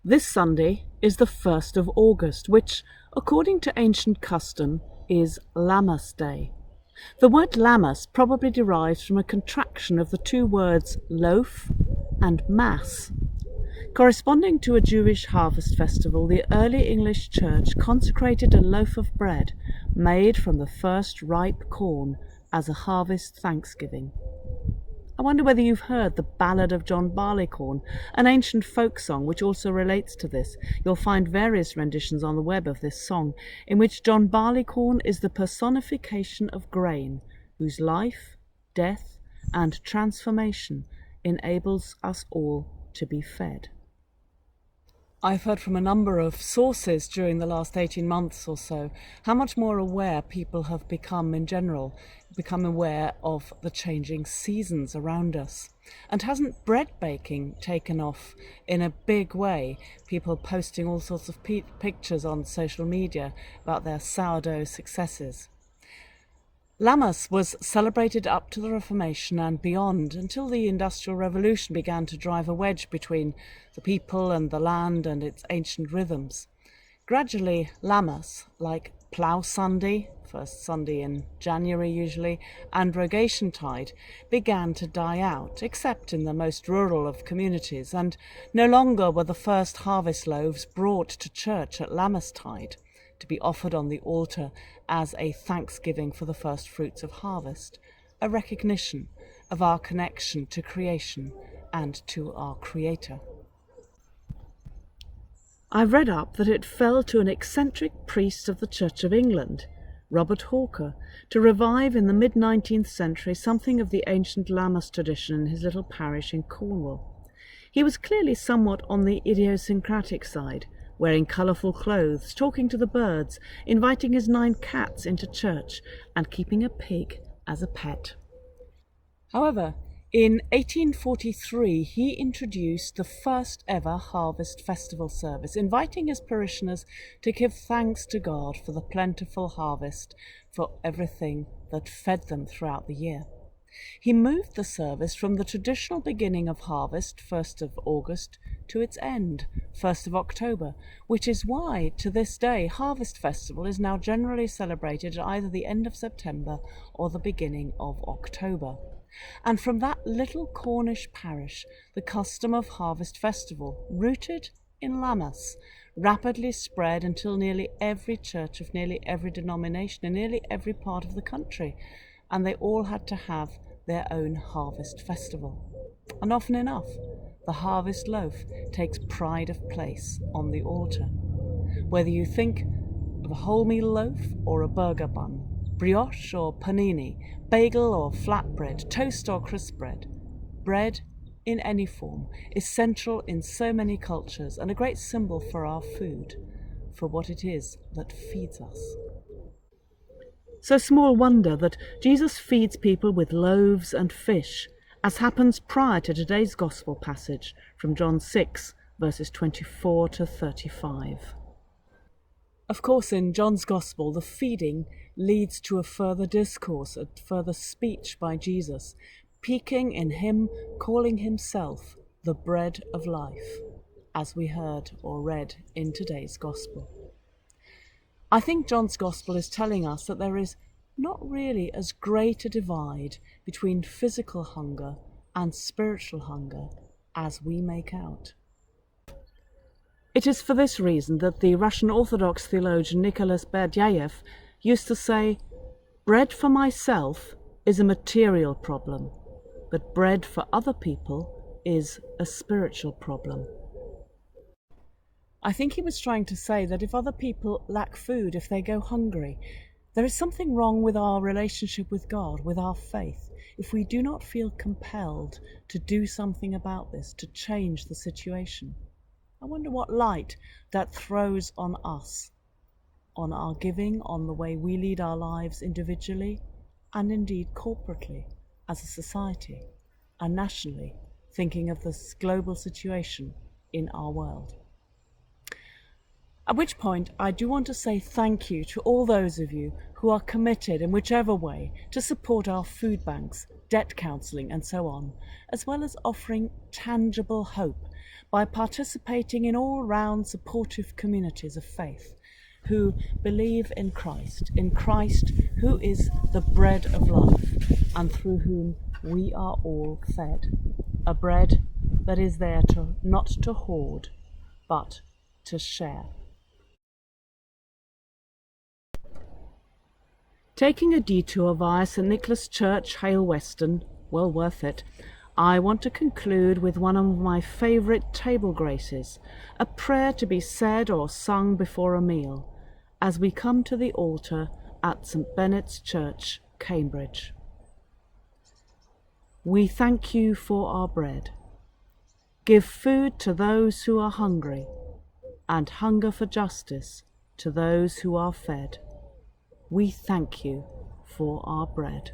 This Sunday is the 1st of August, which, according to ancient custom, is Lammas Day. The word Lammas probably derives from a contraction of the two words loaf and mass. Corresponding to a Jewish harvest festival, the early English church consecrated a loaf of bread made from the first ripe corn as a harvest thanksgiving. I wonder whether you've heard the Ballad of John Barleycorn, an ancient folk song which also relates to this. You'll find various renditions on the web of this song, in which John Barleycorn is the personification of grain, whose life, death, and transformation enables us all to be fed. I've heard from a number of sources during the last 18 months or so how much more aware people have become in general, become aware of the changing seasons around us. And hasn't bread baking taken off in a big way? People posting all sorts of pictures on social media about their sourdough successes. Lammas was celebrated up to the Reformation and beyond, until the Industrial Revolution began to drive a wedge between the people and the land and its ancient rhythms. Gradually, Lammas, like Plough Sunday, first Sunday in January usually, and Rogation Tide, began to die out, except in the most rural of communities, and no longer were the first harvest loaves brought to church at Lammas Tide, to be offered on the altar as a thanksgiving for the first fruits of harvest, a recognition of our connection to creation and to our Creator. I've read up that it fell to an eccentric priest of the Church of England, Robert Hawker, to revive in the mid-19th century something of the ancient Lammas tradition in his little parish in Cornwall. He was clearly somewhat on the idiosyncratic side, wearing colourful clothes, talking to the birds, inviting his 9 cats into church, and keeping a pig as a pet. However, in 1843 he introduced the first ever harvest festival service, inviting his parishioners to give thanks to God for the plentiful harvest, for everything that fed them throughout the year. He moved the service from the traditional beginning of harvest, 1st of August, to its end, 1st of October, which is why, to this day, Harvest Festival is now generally celebrated at either the end of September or the beginning of October. And from that little Cornish parish, the custom of Harvest Festival, rooted in Lammas, rapidly spread until nearly every church of nearly every denomination in nearly every part of the country, and they all had to have their own harvest festival. And often enough, the harvest loaf takes pride of place on the altar. Whether you think of a wholemeal loaf or a burger bun, brioche or panini, bagel or flatbread, toast or crisp bread, bread in any form is central in so many cultures and a great symbol for our food, for what it is that feeds us. So small wonder that Jesus feeds people with loaves and fish, as happens prior to today's Gospel passage from John 6, verses 24 to 35. Of course, in John's Gospel, the feeding leads to a further discourse, a further speech by Jesus, peaking in him calling himself the bread of life, as we heard or read in today's Gospel. I think John's Gospel is telling us that there is not really as great a divide between physical hunger and spiritual hunger as we make out. It is for this reason that the Russian Orthodox theologian Nicholas Berdyaev used to say, "Bread for myself is a material problem, but bread for other people is a spiritual problem." I think he was trying to say that if other people lack food, if they go hungry, there is something wrong with our relationship with God, with our faith, if we do not feel compelled to do something about this, to change the situation. I wonder what light that throws on us, on our giving, on the way we lead our lives individually, and indeed corporately, as a society, and nationally, thinking of this global situation in our world. At which point, I do want to say thank you to all those of you who are committed in whichever way to support our food banks, debt counselling and so on, as well as offering tangible hope by participating in all-round supportive communities of faith who believe in Christ who is the bread of life and through whom we are all fed, a bread that is there not to hoard but to share. Taking a detour via St Nicholas Church, Hale Weston, well worth it, I want to conclude with one of my favourite table graces, a prayer to be said or sung before a meal, as we come to the altar at St Benet's Church, Cambridge. We thank you for our bread. Give food to those who are hungry, and hunger for justice to those who are fed. We thank you for our bread.